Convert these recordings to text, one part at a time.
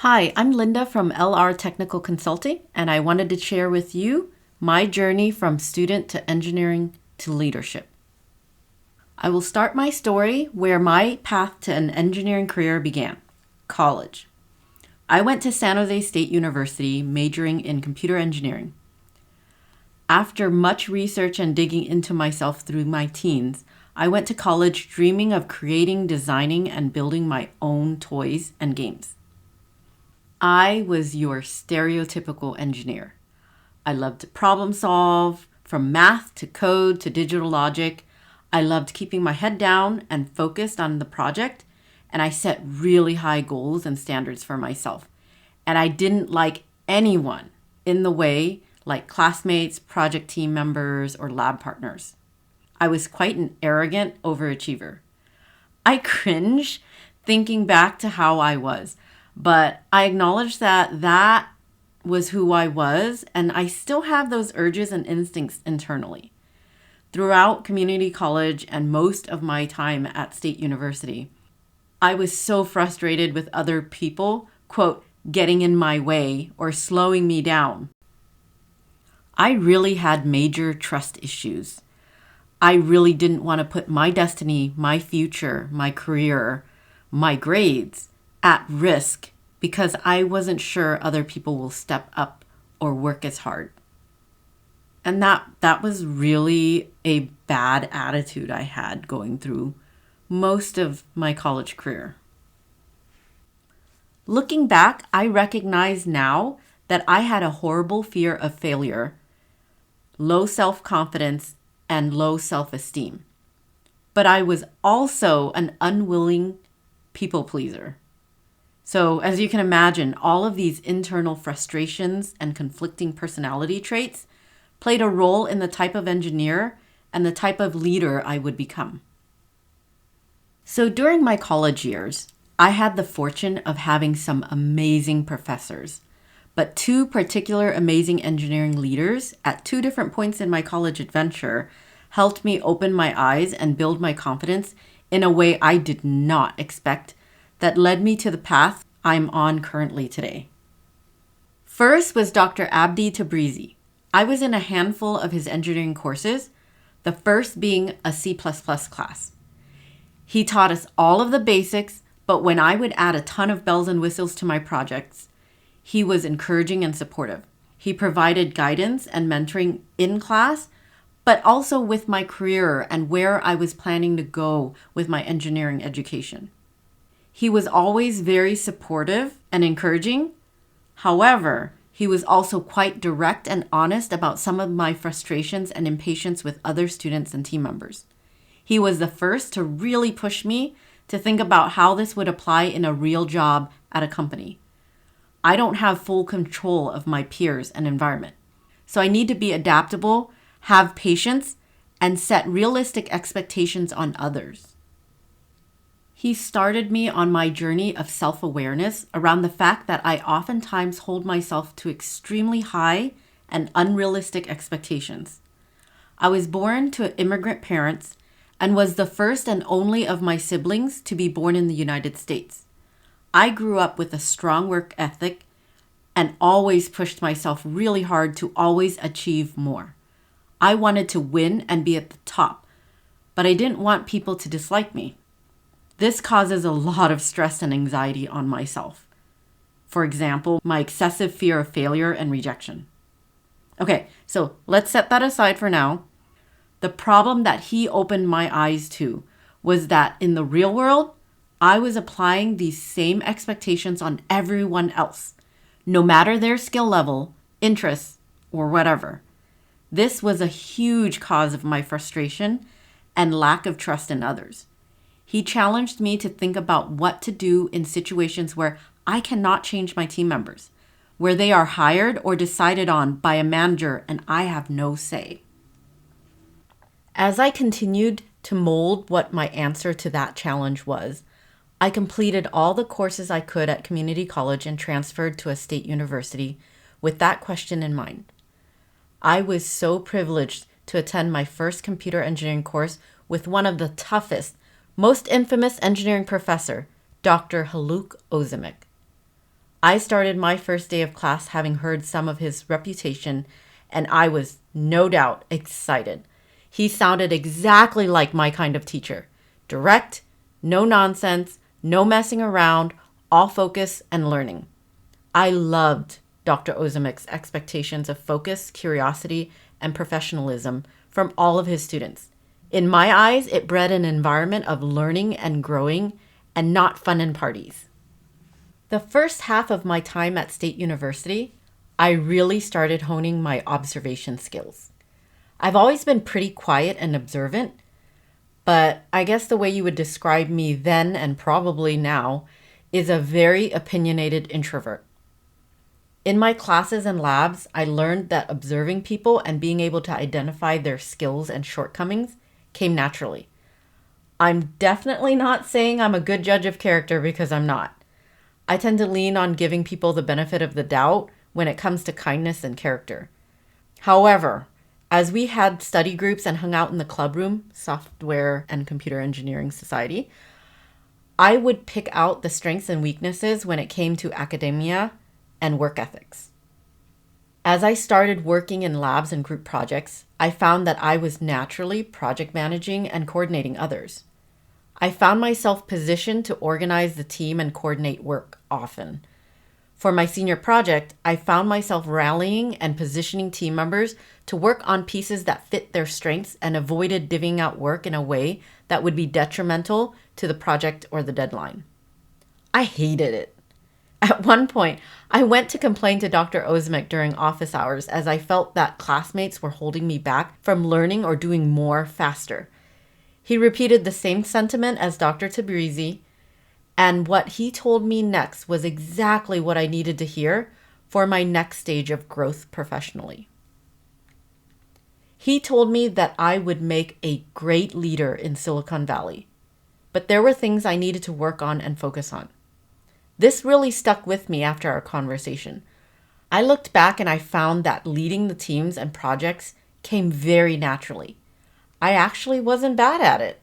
Hi, I'm Linda from LR Technical Consulting, and I wanted to share with you my journey from student to engineering to leadership. I will start my story where my path to an engineering career began, college. I went to San Jose State University majoring in computer engineering. After much research and digging into myself through my teens, I went to college dreaming of creating, designing, and building my own toys and games. I was your stereotypical engineer. I loved to problem solve, from math to code to digital logic. I loved keeping my head down and focused on the project, and I set really high goals and standards for myself. And I didn't like anyone in the way, like classmates, project team members, or lab partners. I was quite an arrogant overachiever. I cringe thinking back to how I was. But I acknowledge that was who I was, and I still have those urges and instincts internally. Throughout community college and most of my time at State University, I was so frustrated with other people, quote, getting in my way or slowing me down. I really had major trust issues. I really didn't want to put my destiny, my future, my career, my grades at risk because I wasn't sure other people will step up or work as hard. And that was really a bad attitude I had going through most of my college career. Looking back, I recognize now that I had a horrible fear of failure, low self-confidence, and low self-esteem. But I was also an unwilling people pleaser. So, as you can imagine, all of these internal frustrations and conflicting personality traits played a role in the type of engineer and the type of leader I would become. So, during my college years, I had the fortune of having some amazing professors, but two particular amazing engineering leaders at two different points in my college adventure helped me open my eyes and build my confidence in a way I did not expect that led me to the path I'm on currently today. First was Dr. Abdi Tabrizi. I was in a handful of his engineering courses, the first being a C++ class. He taught us all of the basics, but when I would add a ton of bells and whistles to my projects, he was encouraging and supportive. He provided guidance and mentoring in class, but also with my career and where I was planning to go with my engineering education. He was always very supportive and encouraging. However, he was also quite direct and honest about some of my frustrations and impatience with other students and team members. He was the first to really push me to think about how this would apply in a real job at a company. I don't have full control of my peers and environment, so I need to be adaptable, have patience, and set realistic expectations on others. He started me on my journey of self-awareness around the fact that I oftentimes hold myself to extremely high and unrealistic expectations. I was born to immigrant parents and was the first and only of my siblings to be born in the United States. I grew up with a strong work ethic and always pushed myself really hard to always achieve more. I wanted to win and be at the top, but I didn't want people to dislike me. This causes a lot of stress and anxiety on myself. For example, my excessive fear of failure and rejection. Okay, so let's set that aside for now. The problem that he opened my eyes to was that in the real world, I was applying these same expectations on everyone else, no matter their skill level, interests, or whatever. This was a huge cause of my frustration and lack of trust in others. He challenged me to think about what to do in situations where I cannot change my team members, where they are hired or decided on by a manager and I have no say. As I continued to mold what my answer to that challenge was, I completed all the courses I could at community college and transferred to a state university with that question in mind. I was so privileged to attend my first computer engineering course with one of the toughest, most infamous engineering professor, Dr. Haluk Ozimic. I started my first day of class having heard some of his reputation, and I was no doubt excited. He sounded exactly like my kind of teacher. Direct, no nonsense, no messing around, all focus and learning. I loved Dr. Ozemic's expectations of focus, curiosity, and professionalism from all of his students. In my eyes, it bred an environment of learning and growing and not fun and parties. The first half of my time at State University, I really started honing my observation skills. I've always been pretty quiet and observant, but I guess the way you would describe me then and probably now is a very opinionated introvert. In my classes and labs, I learned that observing people and being able to identify their skills and shortcomings came naturally. I'm definitely not saying I'm a good judge of character because I'm not. I tend to lean on giving people the benefit of the doubt when it comes to kindness and character. However, as we had study groups and hung out in the clubroom, Software and Computer Engineering Society, I would pick out the strengths and weaknesses when it came to academia and work ethics. As I started working in labs and group projects, I found that I was naturally project managing and coordinating others. I found myself positioned to organize the team and coordinate work often. For my senior project, I found myself rallying and positioning team members to work on pieces that fit their strengths and avoided divvying out work in a way that would be detrimental to the project or the deadline. I hated it. At one point, I went to complain to Dr. Ozemic during office hours as I felt that classmates were holding me back from learning or doing more faster. He repeated the same sentiment as Dr. Tabrizi, and what he told me next was exactly what I needed to hear for my next stage of growth professionally. He told me that I would make a great leader in Silicon Valley, but there were things I needed to work on and focus on. This really stuck with me after our conversation. I looked back and I found that leading the teams and projects came very naturally. I actually wasn't bad at it.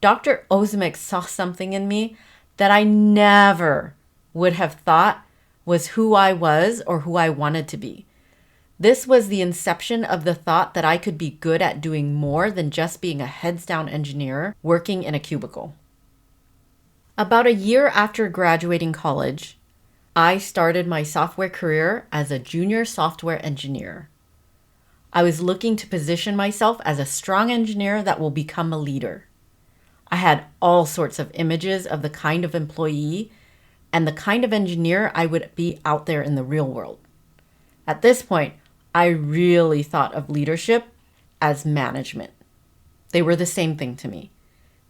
Dr. Ozemic saw something in me that I never would have thought was who I was or who I wanted to be. This was the inception of the thought that I could be good at doing more than just being a heads-down engineer working in a cubicle. About a year after graduating college, I started my software career as a junior software engineer. I was looking to position myself as a strong engineer that will become a leader. I had all sorts of images of the kind of employee and the kind of engineer I would be out there in the real world. At this point, I really thought of leadership as management. They were the same thing to me.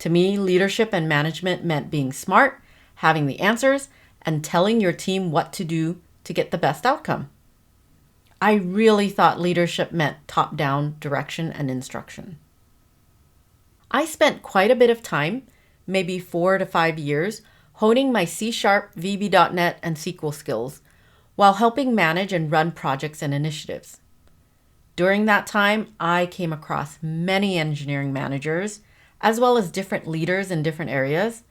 To me, leadership and management meant being smart, having the answers, and telling your team what to do to get the best outcome. I really thought leadership meant top-down direction and instruction. I spent quite a bit of time, maybe 4 to 5 years, honing my C#, VB.NET, and SQL skills while helping manage and run projects and initiatives. During that time, I came across many engineering managers, as well as different leaders in different areas,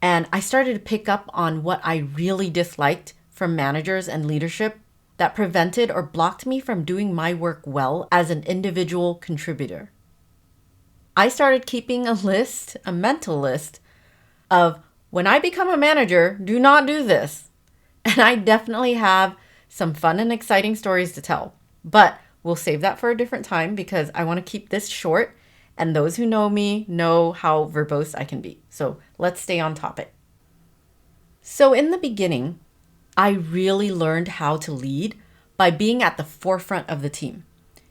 and I started to pick up on what I really disliked from managers and leadership that prevented or blocked me from doing my work well as an individual contributor. I started keeping a mental list of when I become a manager, do not do this. And I definitely have some fun and exciting stories to tell, but we'll save that for a different time because I want to keep this short, and those who know me know how verbose I can be. So let's stay on topic. So in the beginning, I really learned how to lead by being at the forefront of the team,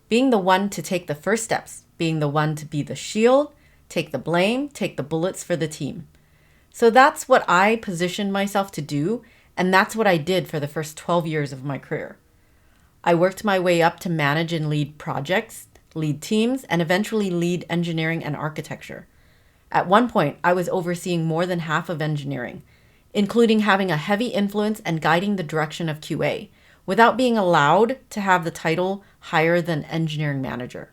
being the one to take the first steps, being the one to be the shield, take the blame, take the bullets for the team. So that's what I positioned myself to do, and that's what I did for the first 12 years of my career. I worked my way up to manage and lead projects, lead teams, and eventually lead engineering and architecture. At one point, I was overseeing more than half of engineering, including having a heavy influence and guiding the direction of QA, without being allowed to have the title higher than engineering manager.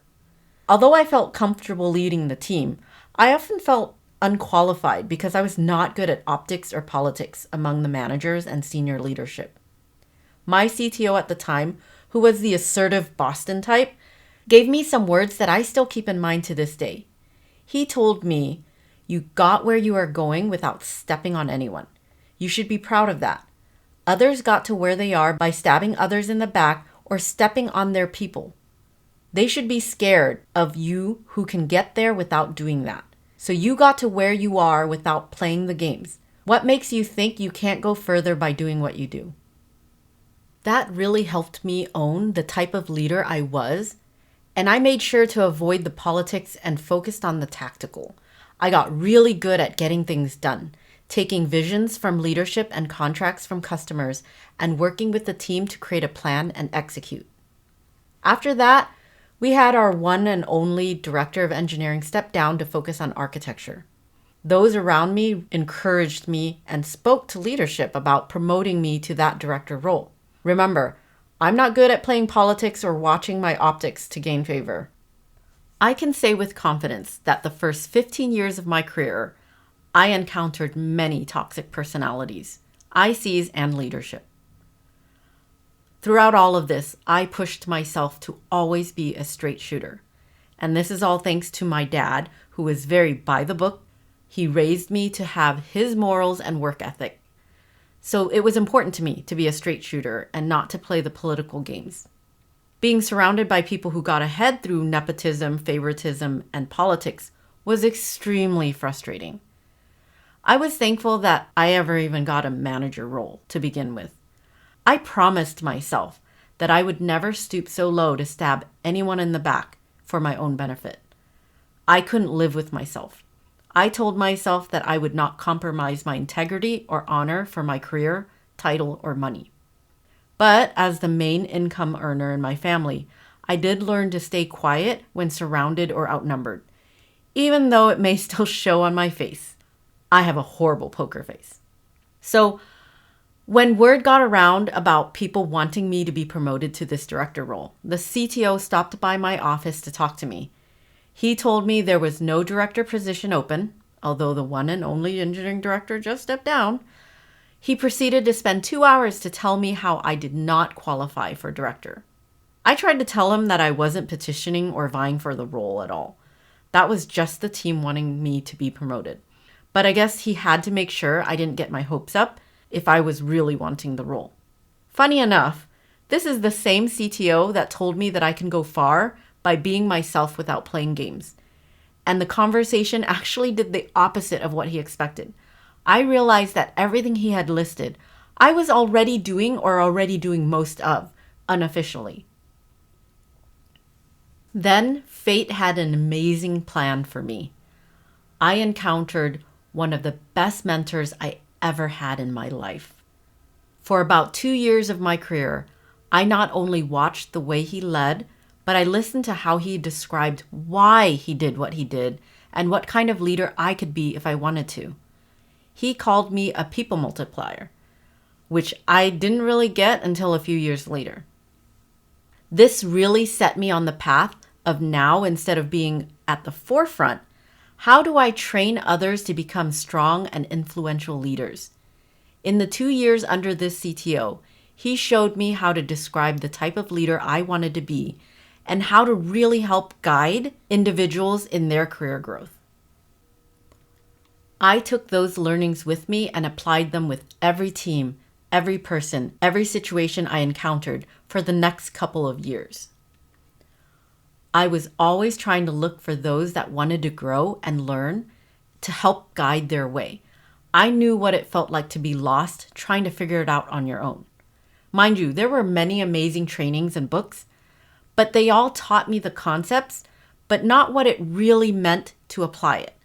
Although I felt comfortable leading the team, I often felt unqualified because I was not good at optics or politics among the managers and senior leadership. My CTO at the time, who was the assertive Boston type, gave me some words that I still keep in mind to this day. He told me, "You got where you are going without stepping on anyone. You should be proud of that. Others got to where they are by stabbing others in the back or stepping on their people. They should be scared of you who can get there without doing that. So you got to where you are without playing the games. What makes you think you can't go further by doing what you do?" That really helped me own the type of leader I was, and I made sure to avoid the politics and focused on the tactical. I got really good at getting things done, taking visions from leadership and contracts from customers, and working with the team to create a plan and execute. After that, we had our one and only director of engineering step down to focus on architecture. Those around me encouraged me and spoke to leadership about promoting me to that director role. Remember, I'm not good at playing politics or watching my optics to gain favor. I can say with confidence that the first 15 years of my career, I encountered many toxic personalities, ICs, and leadership. Throughout all of this, I pushed myself to always be a straight shooter. And this is all thanks to my dad, who was very by the book. He raised me to have his morals and work ethic. So it was important to me to be a straight shooter and not to play the political games. Being surrounded by people who got ahead through nepotism, favoritism, and politics was extremely frustrating. I was thankful that I ever even got a manager role to begin with. I promised myself that I would never stoop so low to stab anyone in the back for my own benefit. I couldn't live with myself. I told myself that I would not compromise my integrity or honor for my career, title, or money. But as the main income earner in my family, I did learn to stay quiet when surrounded or outnumbered, even though it may still show on my face. I have a horrible poker face. So when word got around about people wanting me to be promoted to this director role, the CTO stopped by my office to talk to me. He told me there was no director position open, although the one and only engineering director just stepped down. He proceeded to spend 2 hours to tell me how I did not qualify for director. I tried to tell him that I wasn't petitioning or vying for the role at all. That was just the team wanting me to be promoted. But I guess he had to make sure I didn't get my hopes up if I was really wanting the role. Funny enough, this is the same CTO that told me that I can go far by being myself without playing games. And the conversation actually did the opposite of what he expected. I realized that everything he had listed, I was already doing or already doing most of, unofficially. Then fate had an amazing plan for me. I encountered one of the best mentors I ever had in my life. For about 2 years of my career, I not only watched the way he led, but I listened to how he described why he did what he did and what kind of leader I could be if I wanted to. He called me a people multiplier, which I didn't really get until a few years later. This really set me on the path of now, instead of being at the forefront, how do I train others to become strong and influential leaders? In the 2 years under this CTO, he showed me how to describe the type of leader I wanted to be and how to really help guide individuals in their career growth. I took those learnings with me and applied them with every team, every person, every situation I encountered for the next couple of years. I was always trying to look for those that wanted to grow and learn to help guide their way. I knew what it felt like to be lost trying to figure it out on your own. Mind you, there were many amazing trainings and books, but they all taught me the concepts, but not what it really meant to apply it.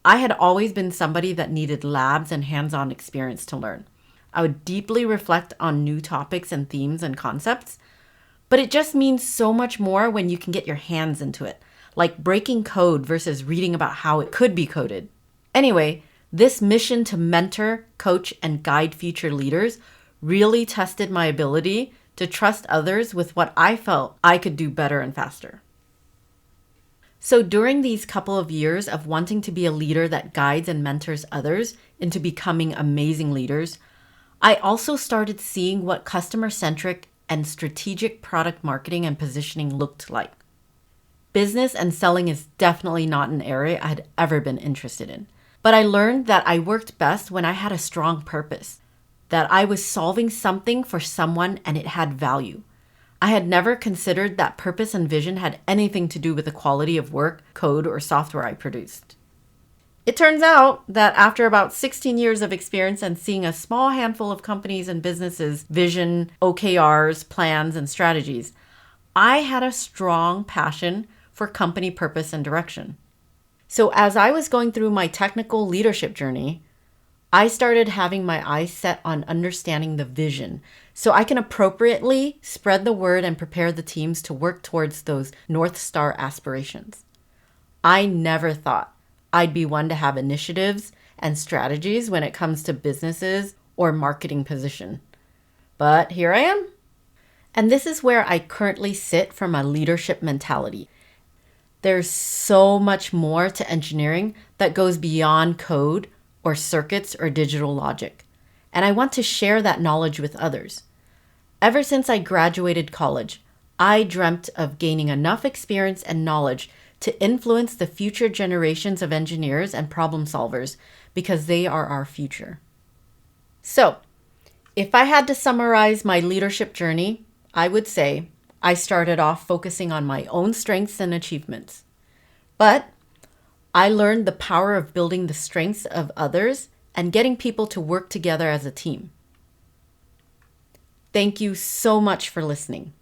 I had always been somebody that needed labs and hands-on experience to learn. I would deeply reflect on new topics and themes and concepts, but it just means so much more when you can get your hands into it, like breaking code versus reading about how it could be coded. Anyway, this mission to mentor, coach, and guide future leaders really tested my ability to trust others with what I felt I could do better and faster. So during these couple of years of wanting to be a leader that guides and mentors others into becoming amazing leaders, I also started seeing what customer-centric and strategic product marketing and positioning looked like. Business and selling is definitely not an area I had ever been interested in. But I learned that I worked best when I had a strong purpose, that I was solving something for someone and it had value. I had never considered that purpose and vision had anything to do with the quality of work, code, or software I produced. It turns out that after about 16 years of experience and seeing a small handful of companies and businesses' vision, OKRs, plans, and strategies, I had a strong passion for company purpose and direction. So as I was going through my technical leadership journey, I started having my eyes set on understanding the vision so I can appropriately spread the word and prepare the teams to work towards those North Star aspirations. I never thought I'd be one to have initiatives and strategies when it comes to businesses or marketing position. But here I am. And this is where I currently sit from a leadership mentality. There's so much more to engineering that goes beyond code or circuits or digital logic. And I want to share that knowledge with others. Ever since I graduated college, I dreamt of gaining enough experience and knowledge to influence the future generations of engineers and problem solvers because they are our future. So, if I had to summarize my leadership journey, I would say I started off focusing on my own strengths and achievements. But I learned the power of building the strengths of others and getting people to work together as a team. Thank you so much for listening.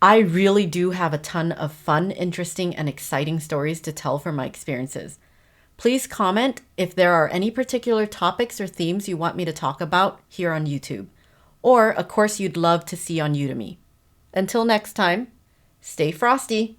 I really do have a ton of fun, interesting, and exciting stories to tell from my experiences. Please comment if there are any particular topics or themes you want me to talk about here on YouTube, or a course you'd love to see on Udemy. Until next time, stay frosty.